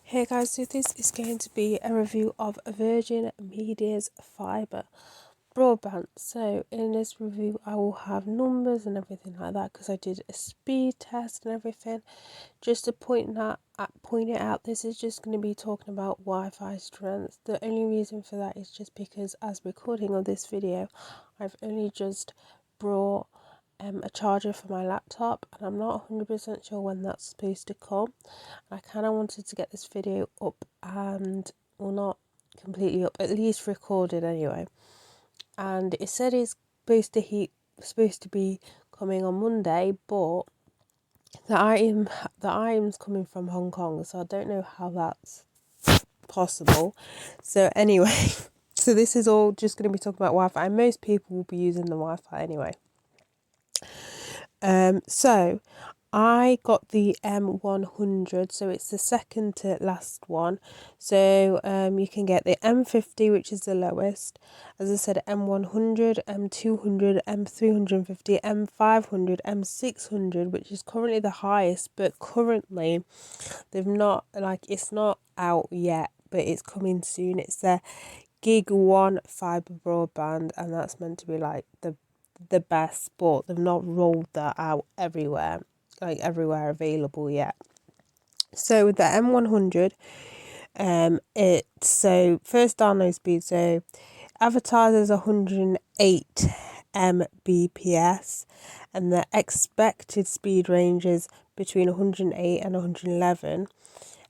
Hey guys, so this is going to be a review of Virgin Media's fibre broadband. So in this review I will have numbers and everything like that because I did a speed test and everything. Just to point it out, this is just going to be talking about Wi-Fi strength. The only reason for that is just because as recording of this video, I've only just brought a charger for my laptop and I'm not 100% sure when that's supposed to come. I kind of wanted to get this video up and, well, not completely up, at least recorded anyway. And it said it's supposed to be coming on Monday, but the item's coming from Hong Kong, so I don't know how that's possible. So anyway, so this is all just going to be talking about Wi-Fi, and most people will be using the Wi-Fi anyway. So I got the m100, so it's the second to last one. So you can get the m50, which is the lowest. As I said, m100, m200, m350, m500, m600, which is currently the highest, but currently they've not, it's not out yet, but it's coming soon. It's the Gig 1 fibre broadband, and that's meant to be like the best, but they've not rolled that out everywhere available yet. So with the m100, it's so first download speed, so advertisers 108 mbps, and the expected speed range is between 108 and 111,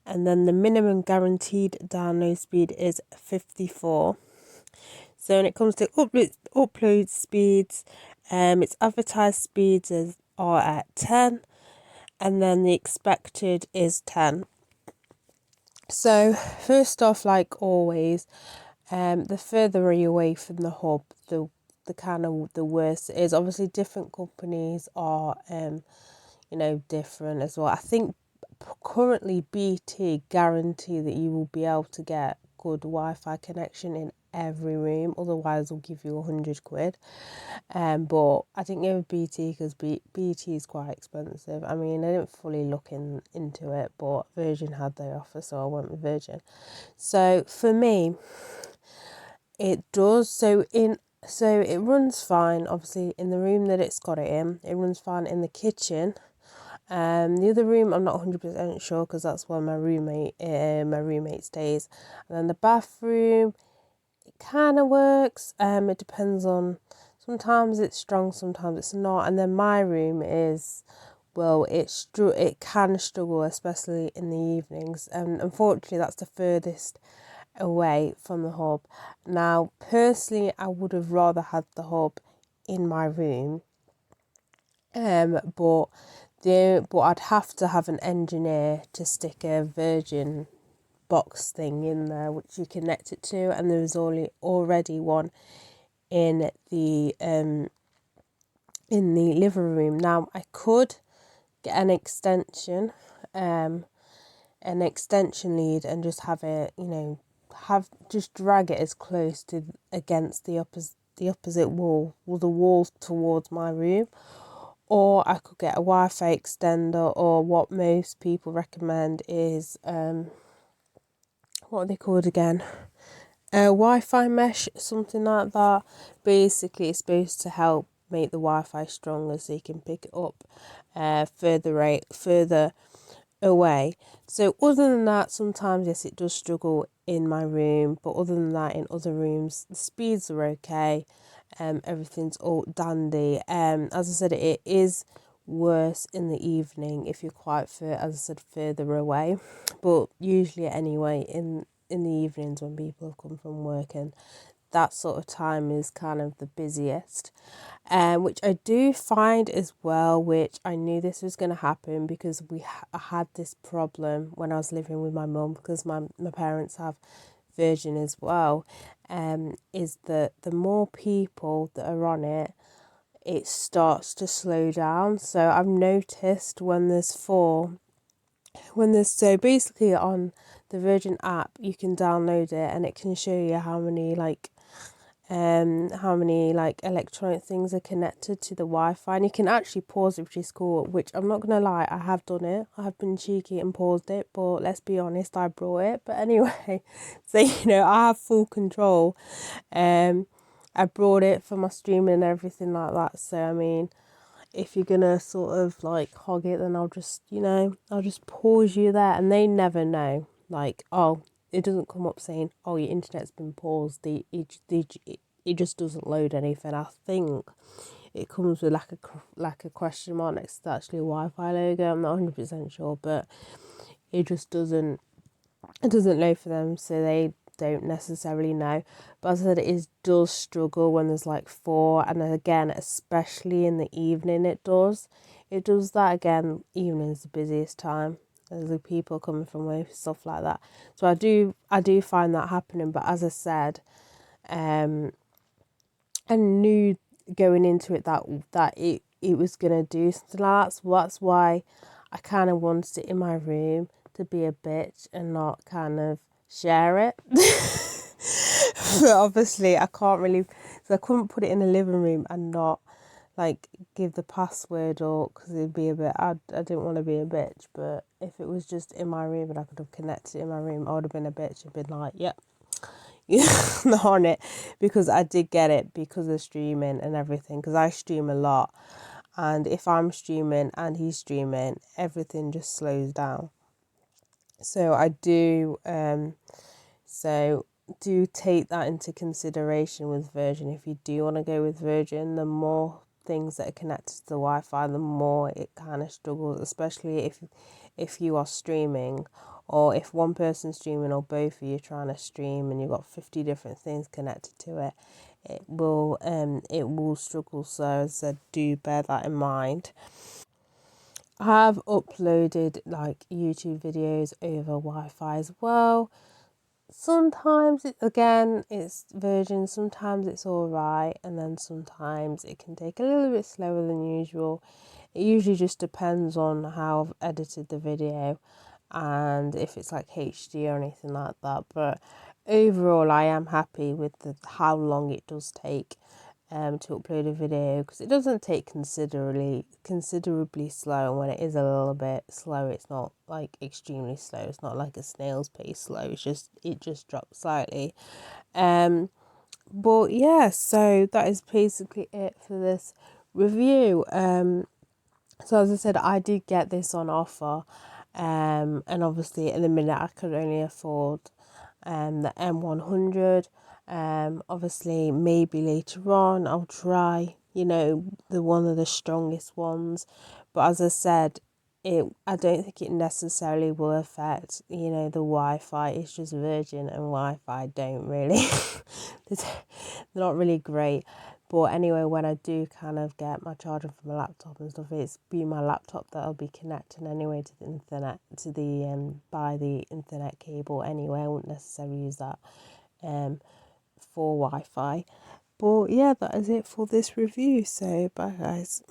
and then the minimum guaranteed download speed is 54. So when it comes to upload speeds, its advertised speeds are at 10, and then the expected is 10. So first off, like always, the further you're away from the hub, the kind of the worse it is. Obviously, different companies are different as well. I think currently BT guarantee that you will be able to get good Wi-Fi connection in every room, otherwise they'll give you £100. But I didn't go with BT because BT is quite expensive. I mean, I didn't fully look into it, but Virgin had their offer, so I went with Virgin. So for me, it does. So it runs fine. Obviously, in the room that it's got it in, it runs fine. In the kitchen, the other room I'm not 100% sure because that's where my roommate stays. And then the bathroom, it kind of works. It depends on. Sometimes it's strong, sometimes it's not. And then my room is, well, it can struggle, especially in the evenings. And unfortunately, that's the furthest away from the hub. Now, personally, I would have rather had the hub in my room. But I'd have to have an engineer to stick a Virgin box thing in there, which you connect it to, and there was already one in the living room. Now I could get an extension lead and just have it, just drag it as close to against the opposite wall, or the wall towards my room. Or I could get a Wi-Fi extender, or what most people recommend is what are they called again? Wi-Fi mesh, something like that. Basically, it's supposed to help make the Wi-Fi stronger so you can pick it up further away. So other than that, sometimes yes, it does struggle in my room, but other than that, in other rooms, the speeds are okay. Everything's all dandy. As I said, it is worse in the evening if you're further away, but usually anyway in the evenings when people have come from work, and that sort of time is kind of the busiest, which I do find as well, which I knew this was going to happen because I had this problem when I was living with my mum, because my parents have Virgin as well, is that the more people that are on it, it starts to slow down. So I've noticed so basically on the Virgin app, you can download it and it can show you how many how many like electronic things are connected to the Wi-Fi, and you can actually pause it, which is cool, which I'm not gonna lie, I have done it. I have been cheeky and paused it, but let's be honest, I brought it. But anyway, so I have full control. I brought it for my streaming and everything like that, so I mean, if you're gonna sort of like hog it, then I'll just I'll just pause you there, and they never know, like, oh, it doesn't come up saying, oh, your internet's been paused. It just doesn't load anything. I think it comes with like a question mark next to actually a Wi-Fi logo. I'm not 100% sure, but it just doesn't load for them, so they don't necessarily know. But as I said, does struggle when there's like four, and again, especially in the evening, it does that. Again, evening's the busiest time. There's the people coming from work, stuff like that. So I do find that happening. But as I said, I knew going into it that it was gonna do something like that. So that's why I kind of wanted it in my room to be a bitch and not kind of share it. But obviously I can't really, so I couldn't put it in the living room and not like give the password, or because it'd be a bit, I didn't want to be a bitch. But if it was just in my room and I could have connected it in my room, I would have been a bitch and been like, yep, on it, because I did get it because of streaming and everything, because I stream a lot, and if I'm streaming and he's streaming, everything just slows down. So I do do take that into consideration with Virgin. If you do want to go with Virgin, the more things that are connected to the Wi-Fi, the more it kind of struggles, especially if you are streaming, or if one person's streaming or both of you trying to stream and you've got 50 different things connected to it, it will struggle. So as I said, do bear that in mind. I have uploaded like YouTube videos over Wi-Fi as well. Sometimes it's Virgin, sometimes it's alright, and then sometimes it can take a little bit slower than usual. It usually just depends on how I've edited the video and if it's like HD or anything like that. But overall, I am happy with how long it does take to upload a video, because it doesn't take considerably slow, and when it is a little bit slow, it's not like extremely slow. It's not like a snail's pace slow. It just drops slightly. But yeah, so that is basically it for this review. So as I said, I did get this on offer, and obviously in the minute I could only afford the M100. Obviously maybe later on I'll try, the one of the strongest ones. But as I said, I don't think it necessarily will affect, the Wi-Fi. It's just Virgin and Wi-Fi don't really, they're not really great. But anyway, when I do kind of get my charger for my laptop and stuff, it's be my laptop that'll be connecting anyway to the internet, by the internet cable anyway. I wouldn't necessarily use that for Wi-Fi. But yeah, that is it for this review. So bye guys.